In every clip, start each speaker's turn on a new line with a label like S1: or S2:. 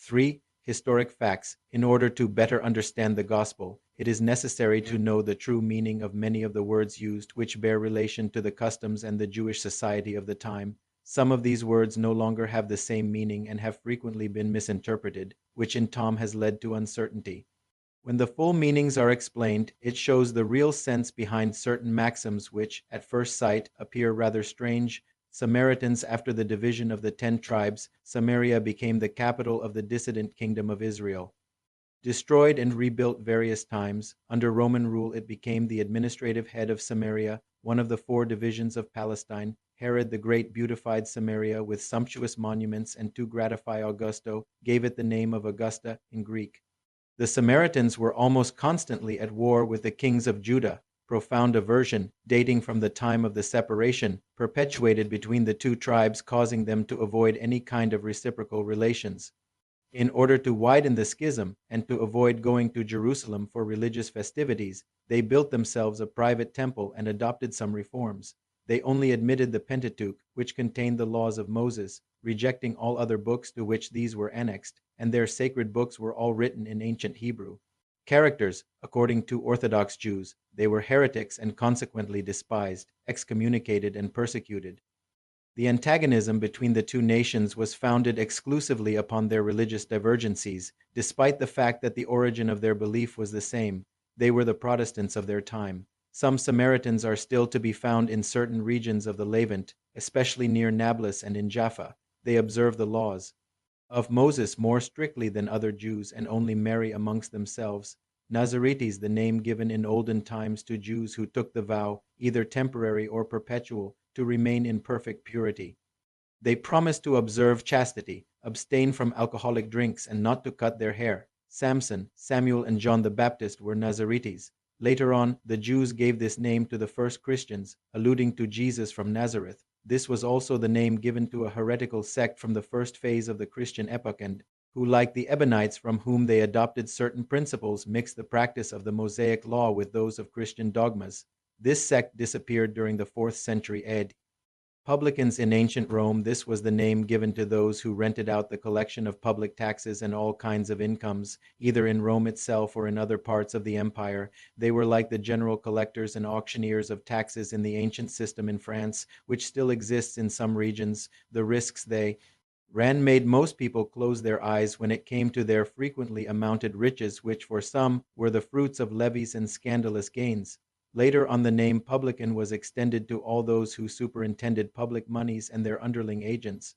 S1: 3. Historic facts. In order to better understand the gospel, it is necessary to know the true meaning of many of the words used, which bear relation to the customs and the Jewish society of the time. Some of these words no longer have the same meaning and have frequently been misinterpreted, which in Tom has led to uncertainty. When the full meanings are explained, it shows the real sense behind certain maxims which, at first sight, appear rather strange. Samaritans. After the division of the 10 tribes, Samaria became the capital of the dissident kingdom of Israel. Destroyed and rebuilt various times, under Roman rule it became the administrative head of Samaria, one of the 4 divisions of Palestine. Herod the Great beautified Samaria with sumptuous monuments, and to gratify Augusto, gave it the name of Augusta in Greek. The Samaritans were almost constantly at war with the kings of Judah. Profound aversion, dating from the time of the separation, perpetuated between the 2 tribes, causing them to avoid any kind of reciprocal relations. In order to widen the schism, and to avoid going to Jerusalem for religious festivities, they built themselves a private temple and adopted some reforms. They only admitted the Pentateuch, which contained the laws of Moses, rejecting all other books to which these were annexed, and their sacred books were all written in ancient Hebrew. Characters. According to Orthodox Jews, they were heretics and consequently despised, excommunicated, and persecuted. The antagonism between the 2 nations was founded exclusively upon their religious divergencies, despite the fact that the origin of their belief was the same. They were the Protestants of their time. Some Samaritans are still to be found in certain regions of the Levant, especially near Nablus and in Jaffa. They observe the laws of Moses more strictly than other Jews, and only marry amongst themselves. Nazaretes, the name given in olden times to Jews who took the vow, either temporary or perpetual, to remain in perfect purity. They promised to observe chastity, abstain from alcoholic drinks, and not to cut their hair. Samson, Samuel, and John the Baptist were Nazaretes. Later on, the Jews gave this name to the first Christians, alluding to Jesus from Nazareth. This was also the name given to a heretical sect from the first phase of the Christian epoch, and who, like the Ebionites, from whom they adopted certain principles, mixed the practice of the Mosaic law with those of Christian dogmas. This sect disappeared during the 4th century AD. Publicans in ancient Rome. This was the name given to those who rented out the collection of public taxes and all kinds of incomes, either in Rome itself or in other parts of the empire. They were like the general collectors and auctioneers of taxes in the ancient system in France, which still exists in some regions. The risks they ran made most people close their eyes when it came to their frequently amounted riches, which for some were the fruits of levies and scandalous gains. Later on, the name publican was extended to all those who superintended public monies and their underling agents.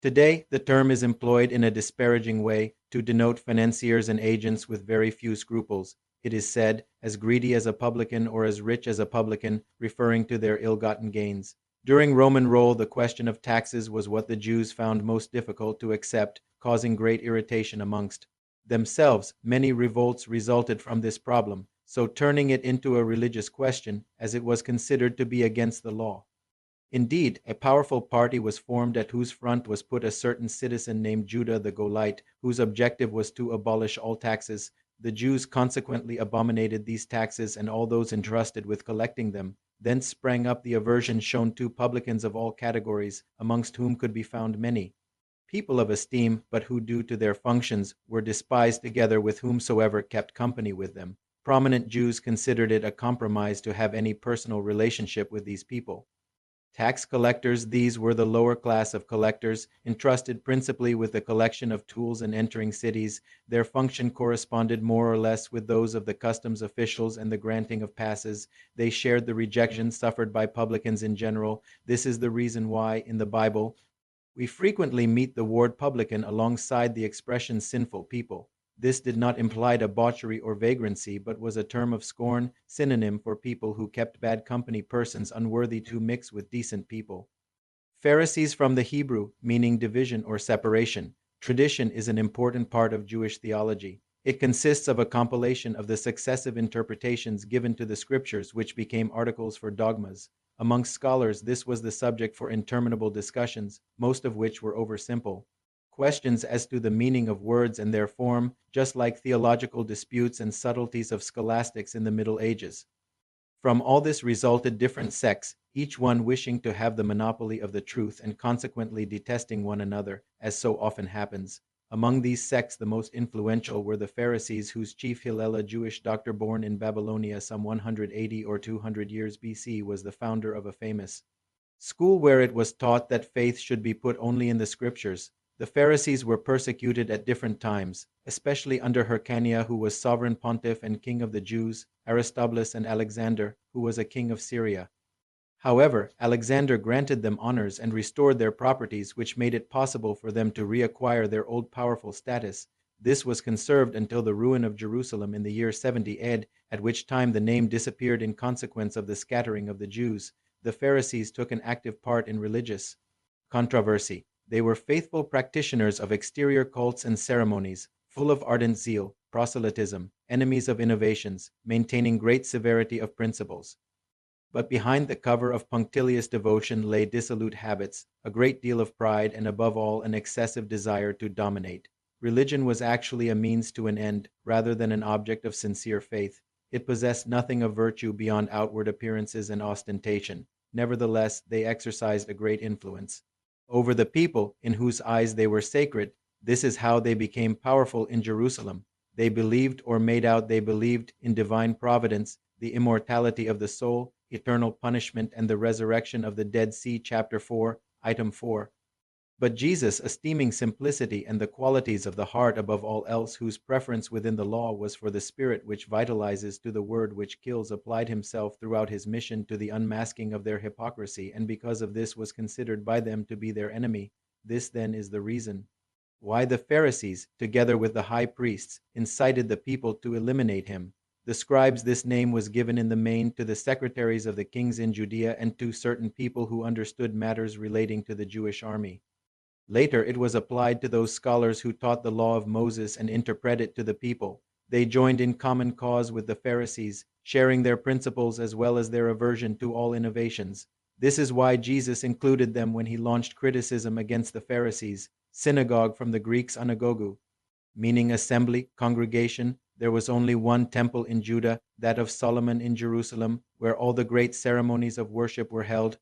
S1: Today, the term is employed in a disparaging way to denote financiers and agents with very few scruples. It is said, as greedy as a publican or as rich as a publican, referring to their ill-gotten gains. During Roman rule, the question of taxes was what the Jews found most difficult to accept, causing great irritation amongst themselves. Many revolts resulted from this problem, so turning it into a religious question, as it was considered to be against the law. Indeed, a powerful party was formed at whose front was put a certain citizen named Judah the Golite, whose objective was to abolish all taxes. The Jews consequently abominated these taxes and all those entrusted with collecting them. Thence sprang up the aversion shown to publicans of all categories, amongst whom could be found many people of esteem, but who, due to their functions, were despised together with whomsoever kept company with them. Prominent Jews considered it a compromise to have any personal relationship with these people. Tax collectors. These were the lower class of collectors, entrusted principally with the collection of tolls and entering cities. Their function corresponded more or less with those of the customs officials and the granting of passes. They shared the rejection suffered by publicans in general. This is the reason why, in the Bible, we frequently meet the word publican alongside the expression sinful people. This did not imply debauchery or vagrancy, but was a term of scorn, synonym for people who kept bad company, persons unworthy to mix with decent people. Pharisees, from the Hebrew, meaning division or separation. Tradition is an important part of Jewish theology. It consists of a compilation of the successive interpretations given to the scriptures, which became articles for dogmas. Amongst scholars, this was the subject for interminable discussions, most of which were oversimple questions as to the meaning of words and their form, just like theological disputes and subtleties of scholastics in the Middle Ages. From all this resulted different sects, each one wishing to have the monopoly of the truth and consequently detesting one another, as so often happens. Among these sects, the most influential were the Pharisees, whose chief Hillel, a Jewish doctor born in Babylonia some 180 or 200 years BC, was the founder of a famous school where it was taught that faith should be put only in the scriptures. The Pharisees were persecuted at different times, especially under Hyrcania, who was sovereign pontiff and king of the Jews, Aristobulus, and Alexander, who was a king of Syria. However, Alexander granted them honors and restored their properties, which made it possible for them to reacquire their old powerful status. This was conserved until the ruin of Jerusalem in the year 70 AD, at which time the name disappeared in consequence of the scattering of the Jews. The Pharisees took an active part in religious controversy. They were faithful practitioners of exterior cults and ceremonies, full of ardent zeal, proselytism, enemies of innovations, maintaining great severity of principles. But behind the cover of punctilious devotion lay dissolute habits, a great deal of pride, and above all an excessive desire to dominate. Religion was actually a means to an end, rather than an object of sincere faith. It possessed nothing of virtue beyond outward appearances and ostentation. Nevertheless, they exercised a great influence over the people, in whose eyes they were sacred. This is how they became powerful in Jerusalem. They believed, or made out they believed, in divine providence, the immortality of the soul, eternal punishment, and the resurrection of the dead. See chapter 4, item 4. But Jesus, esteeming simplicity and the qualities of the heart above all else, whose preference within the law was for the spirit which vitalizes to the word which kills, applied himself throughout his mission to the unmasking of their hypocrisy, and because of this was considered by them to be their enemy. This then is the reason why the Pharisees, together with the high priests, incited the people to eliminate him. The scribes, this name was given in the main to the secretaries of the kings in Judea and to certain people who understood matters relating to the Jewish army. Later, it was applied to those scholars who taught the law of Moses and interpreted it to the people. They joined in common cause with the Pharisees, sharing their principles as well as their aversion to all innovations. This is why Jesus included them when he launched criticism against the Pharisees. Synagogue, from the Greek synagogu, meaning assembly, congregation. There was only one temple in Judah, that of Solomon in Jerusalem, where all the great ceremonies of worship were held.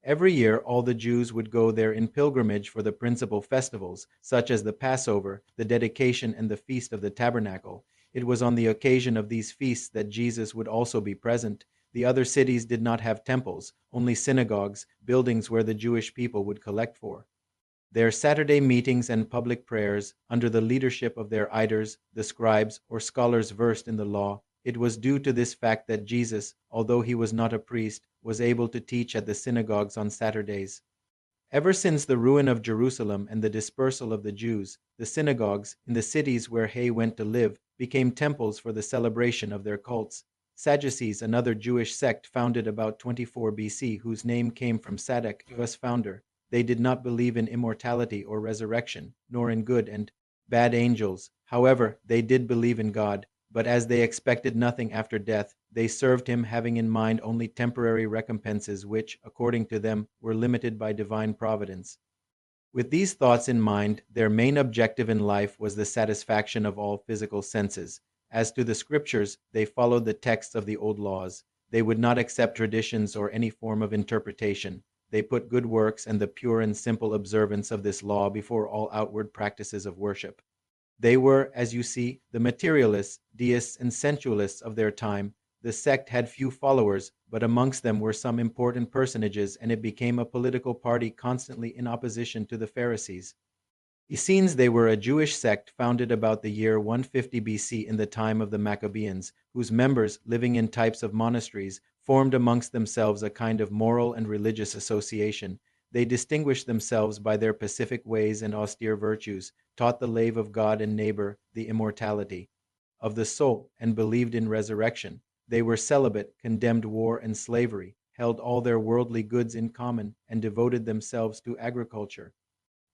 S1: Every year all the Jews would go there in pilgrimage for the principal festivals, such as the Passover, the dedication, and the Feast of the Tabernacle. It was on the occasion of these feasts that Jesus would also be present. The other cities did not have temples, only synagogues, buildings where the Jewish people would collect for their Saturday meetings and public prayers, under the leadership of their elders, the scribes, or scholars versed in the law. It was due to this fact that Jesus, although he was not a priest, was able to teach at the synagogues on Saturdays. Ever since the ruin of Jerusalem and the dispersal of the Jews, the synagogues, in the cities where he went to live, became temples for the celebration of their cults. Sadducees, another Jewish sect founded about 24 BC, whose name came from Sadak, its founder. They did not believe in immortality or resurrection, nor in good and bad angels. However, they did believe in God, but as they expected nothing after death, they served him, having in mind only temporary recompenses which, according to them, were limited by divine providence. With these thoughts in mind, their main objective in life was the satisfaction of all physical senses. As to the scriptures, they followed the texts of the old laws. They would not accept traditions or any form of interpretation. They put good works and the pure and simple observance of this law before all outward practices of worship. They were, as you see, the materialists, deists, and sensualists of their time. The sect had few followers, but amongst them were some important personages, and it became a political party constantly in opposition to the Pharisees. Essenes, they were a Jewish sect founded about the year 150 BC in the time of the Maccabeans, whose members, living in types of monasteries, formed amongst themselves a kind of moral and religious association. They distinguished themselves by their pacific ways and austere virtues, taught the love of God and neighbor, the immortality of the soul, and believed in resurrection. They were celibate, condemned war and slavery, held all their worldly goods in common, and devoted themselves to agriculture.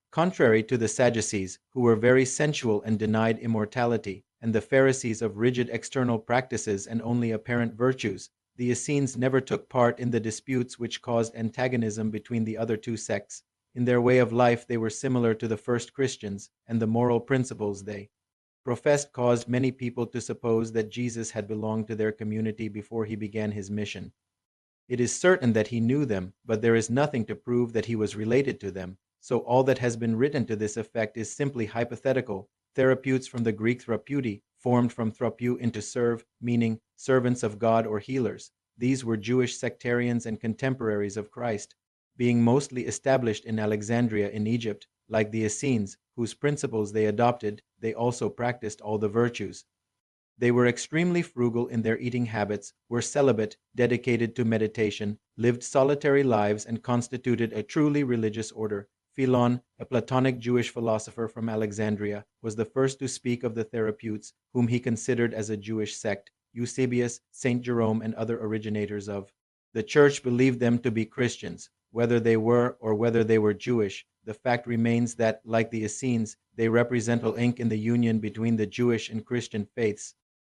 S1: Contrary to the Sadducees, who were very sensual and denied immortality, and the Pharisees of rigid external practices and only apparent virtues, the Essenes never took part in the disputes which caused antagonism between the other two sects. In their way of life they were similar to the first Christians, and the moral principles they professed caused many people to suppose that Jesus had belonged to their community before he began his mission. It is certain that he knew them, but there is nothing to prove that he was related to them. so all that has been written to this effect is simply hypothetical. Therapeutes from the Greek therapeuti, formed from therapeu into serve, meaning servants of God or healers. These were Jewish sectarians and contemporaries of Christ, being mostly established in Alexandria in Egypt. Like the Essenes, whose principles they adopted, they also practiced all the virtues. They were extremely frugal in their eating habits, were celibate, dedicated to meditation, lived solitary lives, and constituted a truly religious order. Philon, a Platonic Jewish philosopher from Alexandria, was the first to speak of the Therapeutes, whom he considered as a Jewish sect. Eusebius, Saint Jerome, and other originators of the Church believed them to be Christians. Whether they were or whether they were Jewish, the fact remains that, like the Essenes, they represent a link in the union between the Jewish and Christian faiths.